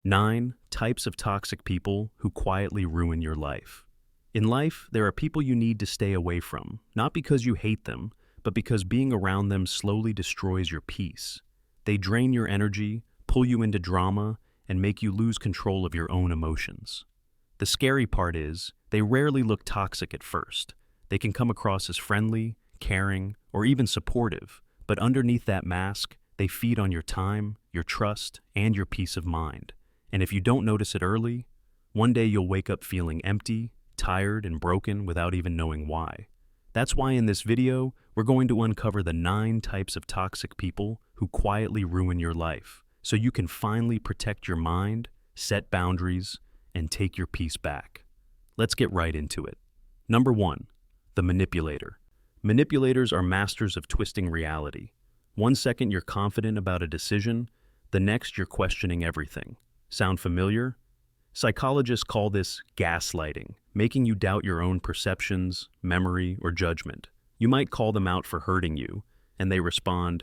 9 types of toxic people who quietly ruin your life. In life, there are people you need to stay away from, not because you hate them, but because being around them slowly destroys your peace. They drain your energy, pull you into drama, and make you lose control of your own emotions. The scary part is, they rarely look toxic at first. They can come across as friendly, caring, or even supportive, but underneath that mask, they feed on your time, your trust, and your peace of mind. And if you don't notice it early, one day you'll wake up feeling empty, tired, and broken without even knowing why. That's why in this video, we're going to uncover the 9 types of toxic people who quietly ruin your life, so you can finally protect your mind, set boundaries, and take your peace back. Let's get right into it. Number 1, the manipulator. Manipulators are masters of twisting reality. One second you're confident about a decision, the next you're questioning everything. Sound familiar? Psychologists call this gaslighting, making you doubt your own perceptions, memory, or judgment. You might call them out for hurting you, and they respond,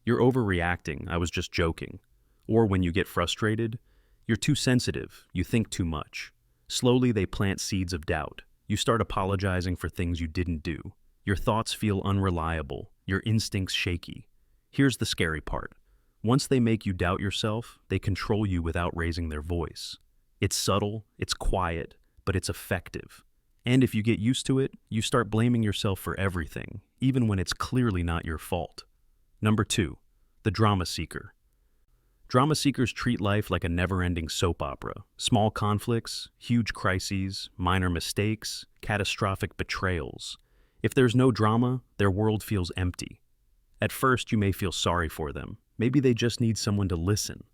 "You're overreacting, I was just joking." Or when you get frustrated, "You're too sensitive, you think too much." Slowly they plant seeds of doubt. You start apologizing for things you didn't do. Your thoughts feel unreliable, your instincts shaky. Here's the scary part. Once they make you doubt yourself, they control you without raising their voice. It's subtle, it's quiet, but it's effective. And if you get used to it, you start blaming yourself for everything, even when it's clearly not your fault. Number 2, the drama seeker. Drama seekers treat life like a never-ending soap opera. Small conflicts, huge crises, minor mistakes, catastrophic betrayals. If there's no drama, their world feels empty. At first, you may feel sorry for them. Maybe they just need someone to listen.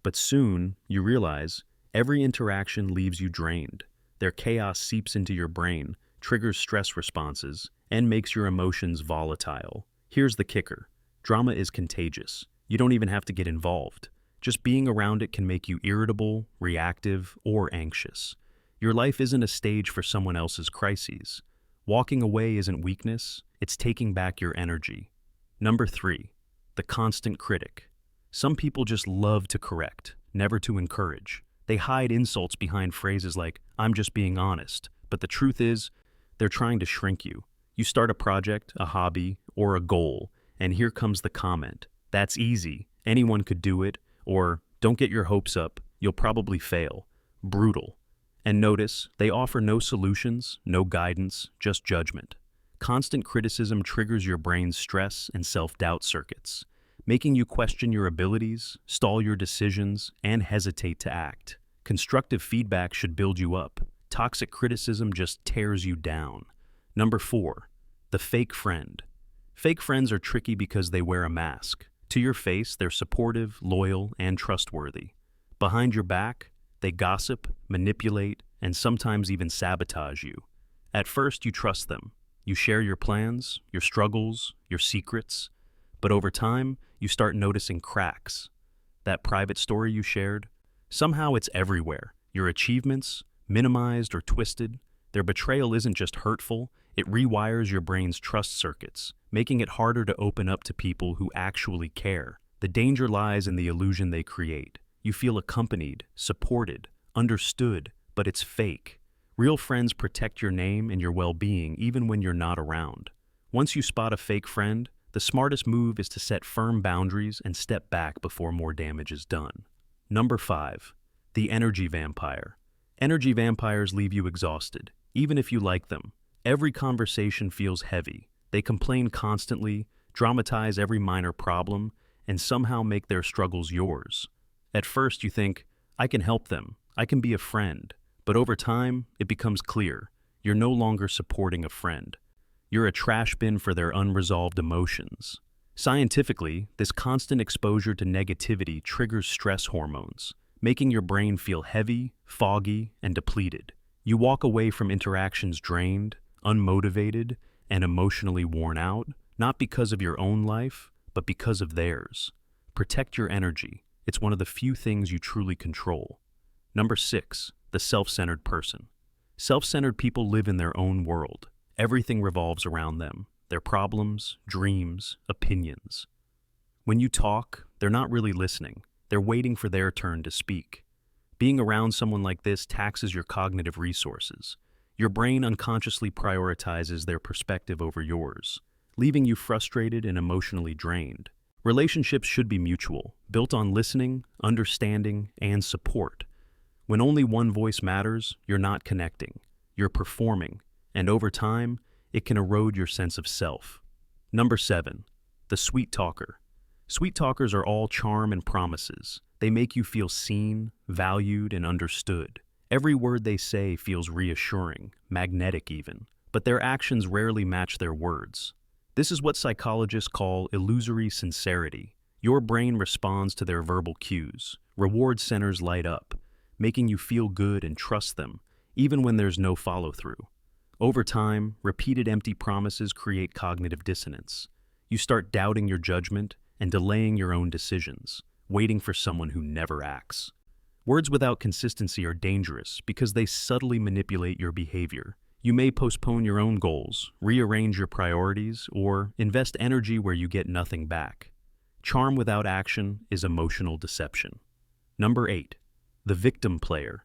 But soon, you realize every interaction leaves you drained. Their chaos seeps into your brain, triggers stress responses, and makes your emotions volatile. Here's the kicker. Drama is contagious. You don't even have to get involved. Just being around it can make you irritable, reactive, or anxious. Your life isn't a stage for someone else's crises. Walking away isn't weakness, it's taking back your energy. Number 3, the constant critic. Some people just love to correct, never to encourage. They hide insults behind phrases like, "I'm just being honest," but the truth is, they're trying to shrink you. You start a project, a hobby, or a goal, and here comes the comment, "That's easy, anyone could do it," or "Don't get your hopes up, you'll probably fail." Brutal. And notice, they offer no solutions, no guidance, just judgment. Constant criticism triggers your brain's stress and self-doubt circuits, making you question your abilities, stall your decisions, and hesitate to act. Constructive feedback should build you up. Toxic criticism just tears you down. Number 4, the fake friend. Fake friends are tricky because they wear a mask. To your face, they're supportive, loyal, and trustworthy. Behind your back, they gossip, manipulate, and sometimes even sabotage you. At first, you trust them. You share your plans, your struggles, your secrets. But over time, you start noticing cracks. That private story you shared, somehow it's everywhere. Your achievements, minimized or twisted. Their betrayal isn't just hurtful, it rewires your brain's trust circuits, making it harder to open up to people who actually care. The danger lies in the illusion they create. You feel accompanied, supported, understood, but it's fake. Real friends protect your name and your well-being even when you're not around. Once you spot a fake friend, the smartest move is to set firm boundaries and step back before more damage is done. Number 5, the energy vampire. Energy vampires leave you exhausted, even if you like them. Every conversation feels heavy. They complain constantly, dramatize every minor problem, and somehow make their struggles yours. At first you think, "I can help them, I can be a friend." But over time, it becomes clear, you're no longer supporting a friend. You're a trash bin for their unresolved emotions. Scientifically, this constant exposure to negativity triggers stress hormones, making your brain feel heavy, foggy, and depleted. You walk away from interactions drained, unmotivated, and emotionally worn out, not because of your own life, but because of theirs. Protect your energy. It's one of the few things you truly control. Number 6, the self-centered person. Self-centered people live in their own world. Everything revolves around them, their problems, dreams, opinions. When you talk, they're not really listening. They're waiting for their turn to speak. Being around someone like this taxes your cognitive resources. Your brain unconsciously prioritizes their perspective over yours, leaving you frustrated and emotionally drained. Relationships should be mutual, built on listening, understanding, and support. When only one voice matters, you're not connecting, you're performing, and over time, it can erode your sense of self. Number 7. The sweet talker. Sweet talkers are all charm and promises. They make you feel seen, valued, and understood. Every word they say feels reassuring, magnetic even, but their actions rarely match their words. This is what psychologists call illusory sincerity. Your brain responds to their verbal cues. Reward centers light up, making you feel good and trust them, even when there's no follow-through. Over time, repeated empty promises create cognitive dissonance. You start doubting your judgment and delaying your own decisions, waiting for someone who never acts. Words without consistency are dangerous because they subtly manipulate your behavior. You may postpone your own goals, rearrange your priorities, or invest energy where you get nothing back. Charm without action is emotional deception. Number 8. The victim player.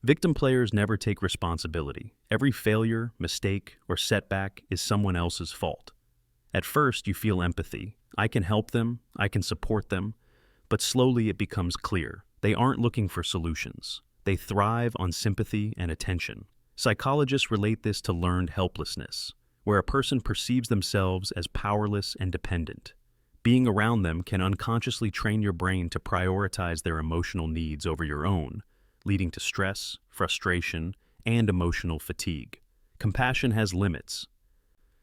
Victim players never take responsibility. Every failure, mistake, or setback is someone else's fault. At first, you feel empathy. I can help them, I can support them, but slowly it becomes clear. They aren't looking for solutions. They thrive on sympathy and attention. Psychologists relate this to learned helplessness, where a person perceives themselves as powerless and dependent. Being around them can unconsciously train your brain to prioritize their emotional needs over your own, leading to stress, frustration, and emotional fatigue. Compassion has limits.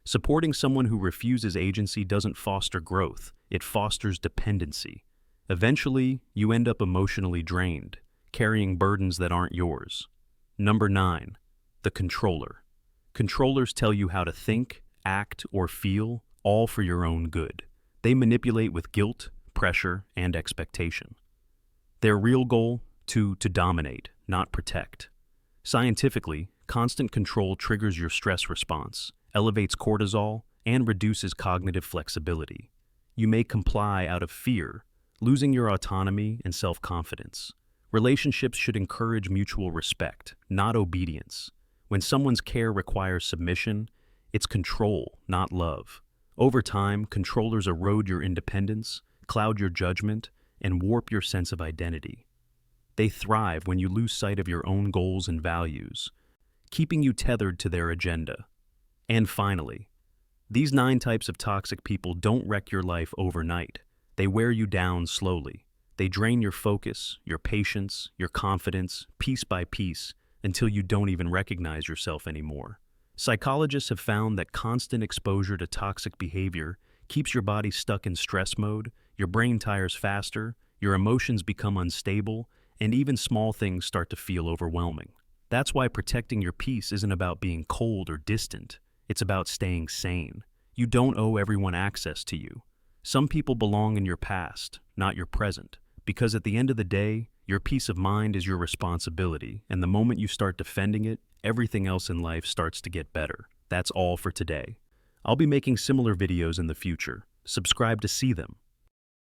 Supporting someone who refuses agency doesn't foster growth, it fosters dependency. Eventually, you end up emotionally drained, carrying burdens that aren't yours. Number 9. The controller. Controllers tell you how to think, act, or feel, all for your own good. They manipulate with guilt, pressure, and expectation. Their real goal? To dominate, not protect. Scientifically, constant control triggers your stress response, elevates cortisol, and reduces cognitive flexibility. You may comply out of fear, losing your autonomy and self-confidence. Relationships should encourage mutual respect, not obedience. When someone's care requires submission, it's control, not love. Over time, controllers erode your independence, cloud your judgment, and warp your sense of identity. They thrive when you lose sight of your own goals and values, keeping you tethered to their agenda. And finally, these 9 types of toxic people don't wreck your life overnight. They wear you down slowly. They drain your focus, your patience, your confidence, piece by piece, until you don't even recognize yourself anymore. Psychologists have found that constant exposure to toxic behavior keeps your body stuck in stress mode, your brain tires faster, your emotions become unstable, and even small things start to feel overwhelming. That's why protecting your peace isn't about being cold or distant. It's about staying sane. You don't owe everyone access to you. Some people belong in your past, not your present, because at the end of the day, your peace of mind is your responsibility, and the moment you start defending it, everything else in life starts to get better. That's all for today. I'll be making similar videos in the future. Subscribe to see them.